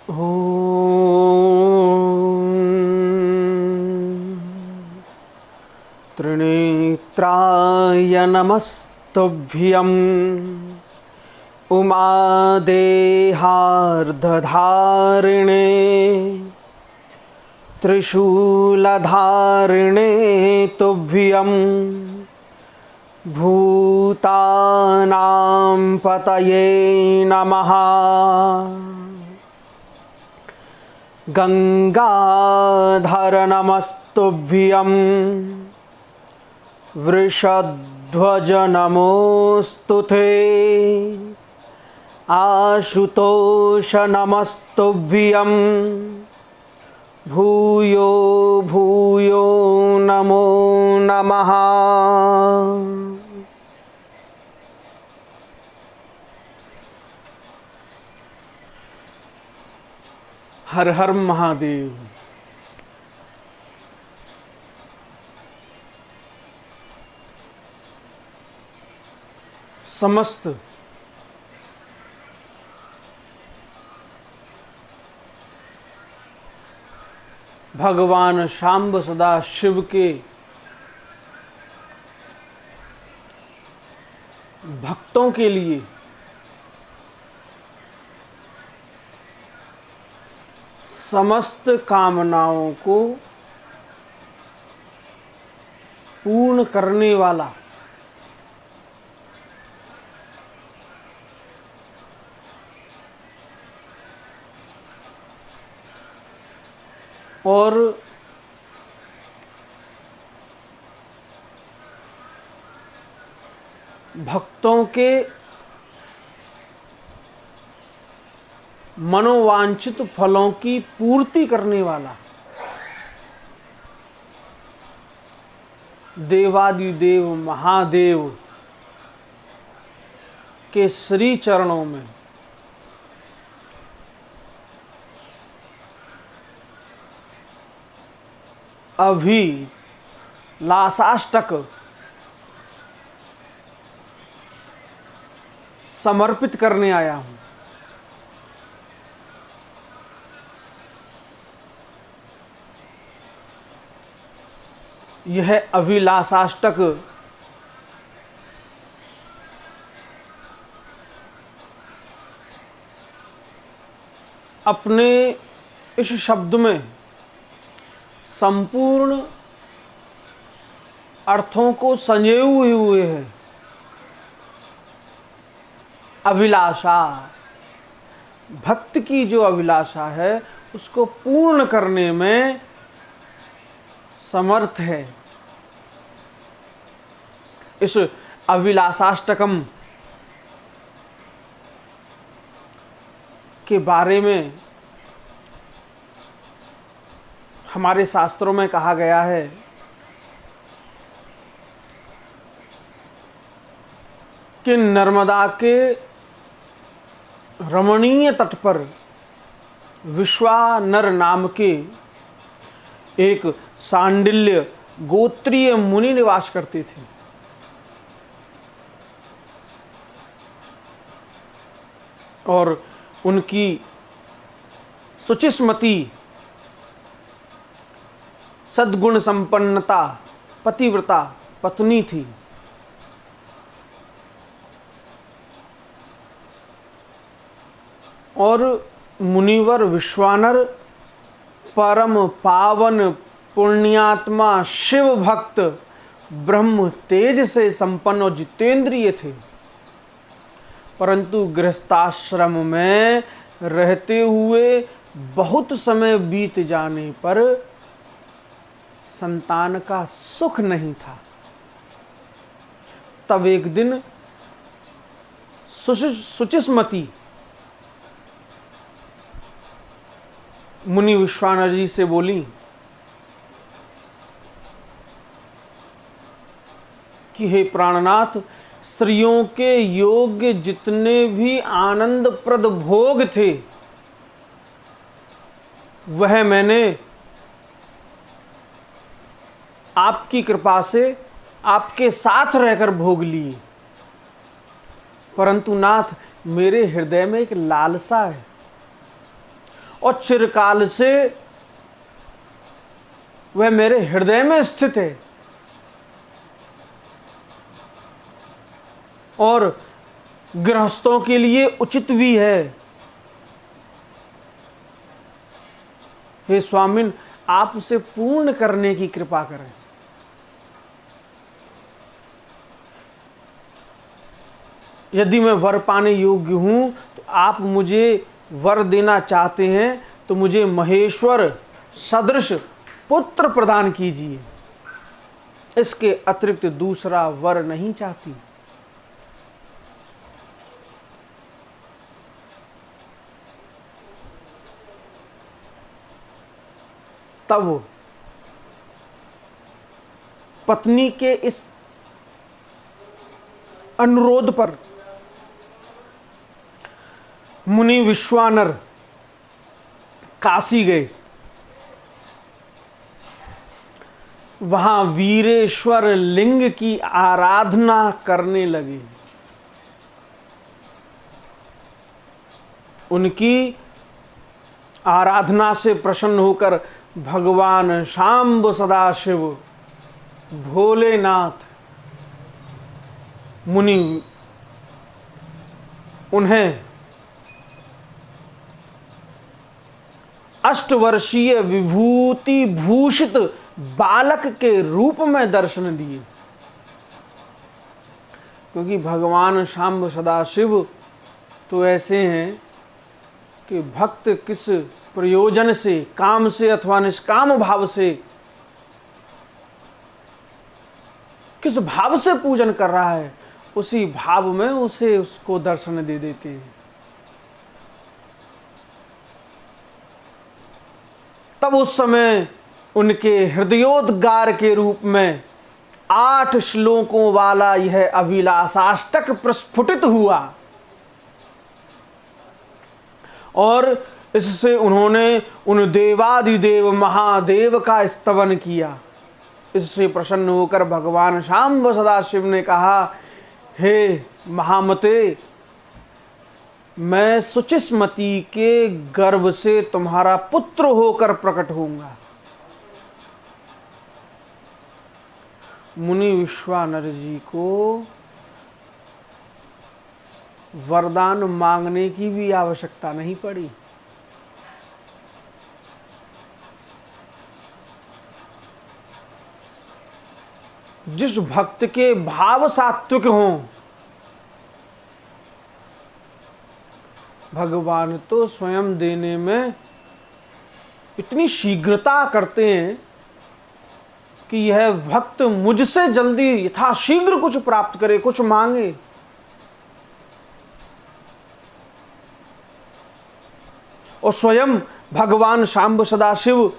ॐ त्रिनेत्राय नमस्तुभ्यं उमादेहार्धधारिणे त्रिशूलधारिणे तुभ्यं भूतानां पतये नमः। गंगाधर नमस्तुभ्यं वृषध्वज नमोस्तुते आशुतोष नमस्तुभ्यं भूयो भूयो नमो नमः। हर हर महादेव। समस्त भगवान शांब सदा शिव के भक्तों के लिए समस्त कामनाओं को पूर्ण करने वाला और भक्तों के मनोवांछित फलों की पूर्ति करने वाला देवादिदेव महादेव के श्री चरणों में अभिलाषाष्टक समर्पित करने आया हूं। यह अभिलाषाष्टक अपने इस शब्द में संपूर्ण अर्थों को संजोए हुए है। अभिलाषा, भक्त की जो अभिलाषा है उसको पूर्ण करने में समर्थ है। इस अभिलाषाष्टकम के बारे में हमारे शास्त्रों में कहा गया है कि नर्मदा के रमणीय तट पर विश्वानर नाम के एक सांडिल्य गोत्रीय मुनि निवास करते थे। और उनकी शुचिस्मती सद्गुण संपन्नता पतिव्रता पत्नी थी। और मुनिवर विश्वानर परम पावन पुण्यात्मा शिव भक्त ब्रह्म तेज से संपन्न और जितेंद्रिय थे। परंतु गृहस्थाश्रम में रहते हुए बहुत समय बीत जाने पर संतान का सुख नहीं था। तब एक दिन शुचिस्मती मुनि विश्वानर जी से बोली कि हे प्राणनाथ, स्त्रियों के योग्य जितने भी आनंदप्रद भोग थे वह मैंने आपकी कृपा से आपके साथ रहकर भोग लिए। परंतु नाथ, मेरे हृदय में एक लालसा है और चिरकाल से वह मेरे हृदय में स्थित है और गृहस्थों के लिए उचित भी है। हे स्वामिन, आप उसे पूर्ण करने की कृपा करें। यदि मैं वर पाने योग्य हूं तो आप मुझे वर देना चाहते हैं तो मुझे महेश्वर सदृश पुत्र प्रदान कीजिए। इसके अतिरिक्त दूसरा वर नहीं चाहती। तब पत्नी के इस अनुरोध पर मुनि विश्वानर काशी गए। वहां वीरेश्वर लिंग की आराधना करने लगे। उनकी आराधना से प्रसन्न होकर भगवान शांब सदाशिव भोलेनाथ मुनि उन्हें अष्टवर्षीय विभूति भूषित बालक के रूप में दर्शन दिए। क्योंकि भगवान शांब सदाशिव तो ऐसे हैं कि भक्त किस प्रयोजन से, काम से अथवा निष्काम भाव से, किस भाव से पूजन कर रहा है, उसी भाव में उसे उसको दर्शन दे देते हैं। तब उस समय उनके हृदयोद्गार के रूप में 8 श्लोकों वाला यह अभिलाषाष्टक प्रस्फुटित हुआ और इससे उन्होंने उन देवादिदेव महादेव का स्तवन किया। इससे प्रसन्न होकर भगवान शांब सदाशिव ने कहा, हे महामते, मैं सुचिस्मती के गर्भ से तुम्हारा पुत्र होकर प्रकट होऊंगा। मुनि विश्वानर जी को वरदान मांगने की भी आवश्यकता नहीं पड़ी। जिस भक्त के भाव सात्विक हों, भगवान तो स्वयं देने में इतनी शीघ्रता करते हैं कि यह भक्त मुझसे जल्दी यथाशीघ्र कुछ प्राप्त करे, कुछ मांगे। और स्वयं भगवान शांब सदाशिव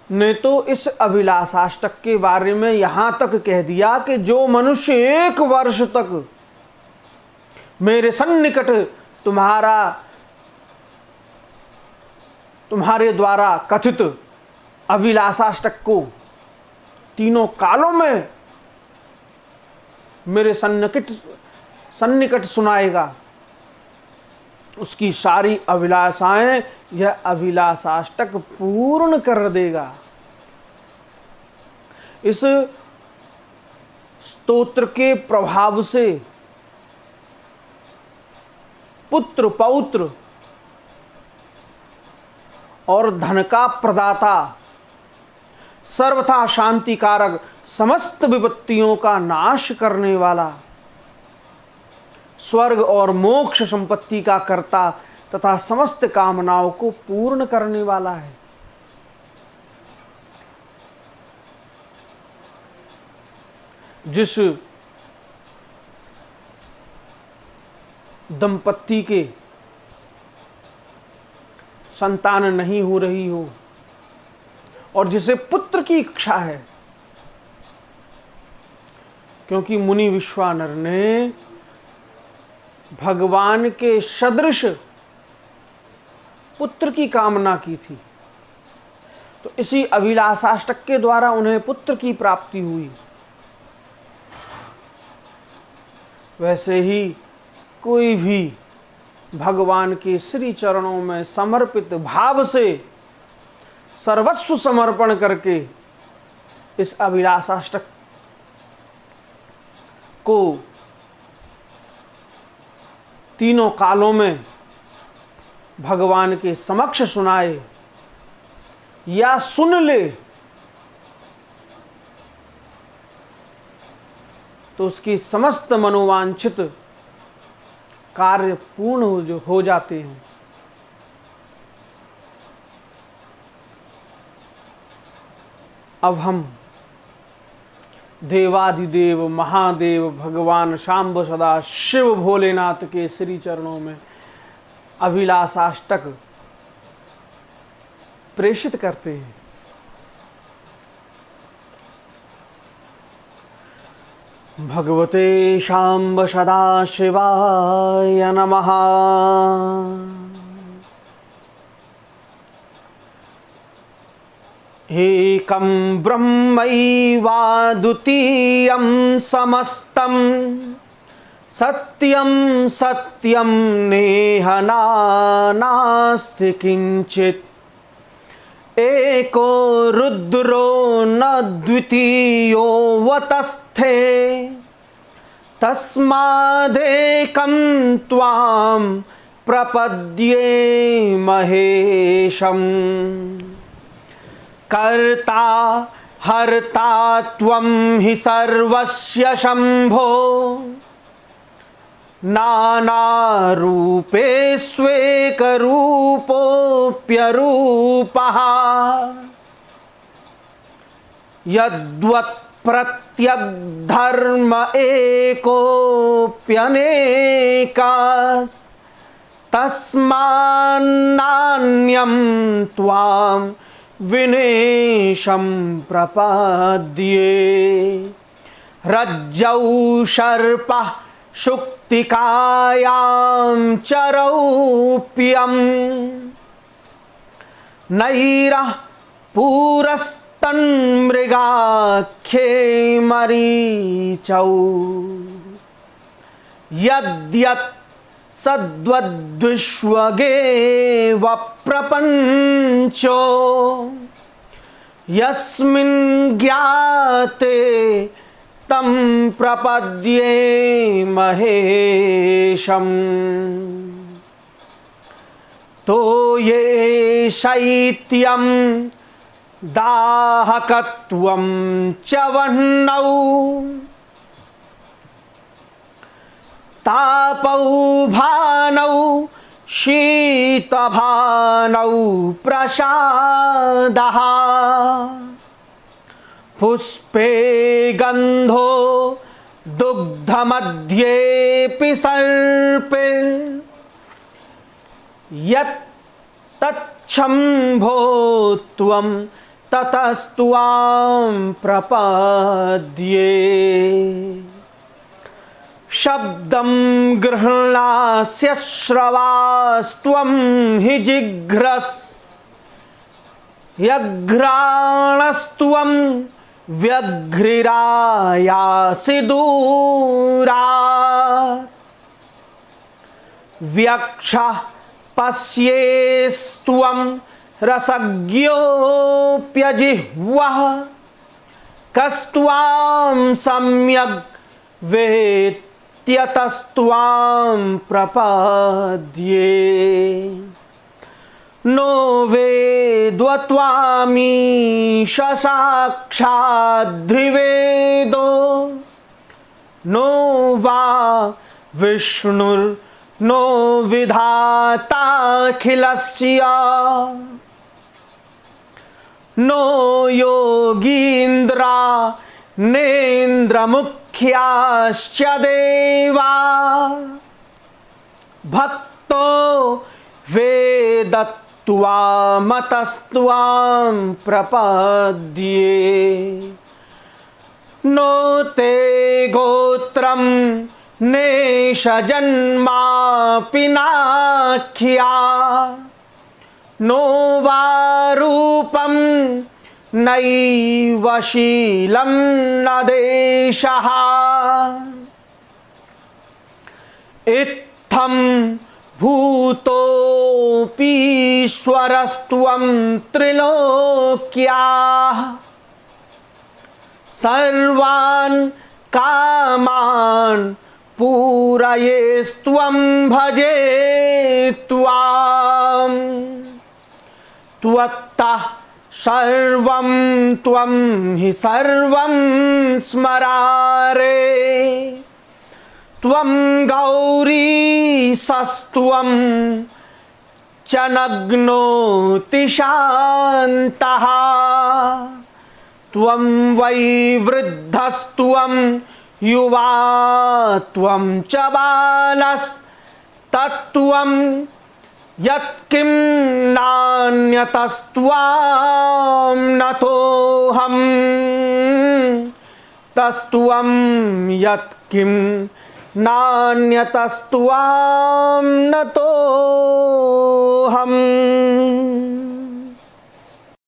ने तो इस अभिलाषाष्टक के बारे में यहां तक कह दिया कि जो मनुष्य 1 वर्ष तक मेरे सन्निकट तुम्हारे द्वारा कथित अभिलाषाष्टक को तीनों कालों में मेरे सन्निकट सुनाएगा, उसकी सारी अभिलाषाएं यह अभिलाषाष्टक पूर्ण कर देगा। इस स्तोत्र के प्रभाव से पुत्र, पौत्र और धन का प्रदाता, सर्वथा शांतिकारक, समस्त विपत्तियों का नाश करने वाला, स्वर्ग और मोक्ष संपत्ति का कर्ता तथा समस्त कामनाओं को पूर्ण करने वाला है। जिस दंपत्ति के संतान नहीं हो रही हो और जिसे पुत्र की इच्छा है, क्योंकि मुनि विश्वानर ने भगवान के सदृश पुत्र की कामना की थी, तो इसी अभिलाषाष्टक के द्वारा उन्हें पुत्र की प्राप्ति हुई। वैसे ही कोई भी भगवान के श्री चरणों में समर्पित भाव से सर्वस्व समर्पण करके इस अभिलाषाष्टक को तीनों कालों में भगवान के समक्ष सुनाए या सुन ले तो उसकी समस्त मनोवांछित कार्य पूर्ण हो जाते हैं। अब हम देवाधिदेव महादेव भगवान शांब सदा शिव भोलेनाथ के श्री चरणों में अभिलाषाष्टक प्रेषित करते हैं। भगवते शांब सदा शिवाय नमः। एकं ब्रह्मैवाद्वितीयं समस्तं सत्यं सत्यं नेह नास्ति किंचित् एको रुद्रो न द्वितीयो वतस्थे तस्मादेकं त्वां प्रपद्ये महेशम्। कर्ता हर्ता त्वं हि सर्वस्य शंभो नानारूपेष्वेकरूपोऽप्यरूपः यद्वत्प्रत्यग्धर्म एकोऽप्यनेकस्तस्मान्नान्यं त्वां विनेशं प्रपद्ये। रज्जौ सर्पः शुक्तिकायां चरौप्यं नैरः पूरस्तन्मृगाख्ये मरीचौ यद्यत् सद्वद्विश्वगेव प्रपञ्चो यस्मिन् ज्ञाते तं प्रपद्ये महेशम्। तो ये शैत्यं दाहकत्वं च वह्नौ तापौ भानौ शीतभानौ प्रसादः पुष्पे गंधो दुग्धमध्येऽपि सर्पे यत्तच्छम्भो त्वं ततस्त्वां प्रपद्ये। शब्दं गृह्णास्य श्रवास्त्वं हि जिघ्रस् यघ्राणस्त्वं व्यघ्रिरायासि दूरात् व्यक्षः पश्येस्त्वं रसज्ञोऽप्यजिह्वः कस्त्वां सम्यग् वेत्त्यतस्त्वां प्रपद्ये। नो वेद्त्वामीश साक्षाद्धिवेदो नो वा विष्णुर्नो विधाताखिलस्य नो योगीन्द्रा नेन्द्रमुख्याश्च देवा भक्तो वेदत्वामतस्त्वां प्रपद्ये। नो ते गोत्रं नेशजन्मापि नाख्या नो वा रूपं नैव शीलं न देशः। इत्थं भूतोऽपीश्वरस्त्वं त्रिलोक्याः सर्वान् कामान् पूरयेस्त्वं भजे त्वाम् त्वत्तः सर्वं त्वं हि सर्वं स्मरारे त्वं गौरीशस्त्वं च नग्नोऽतिशान्तः त्वं वै वृद्धस्त्वं युवा त्वं च बालस्तत्त्वं यत्किं नान्यतस्त्वां नतोऽहम् तस्त्वं यत्किं नान्यतस्त्वां नतोऽहम्।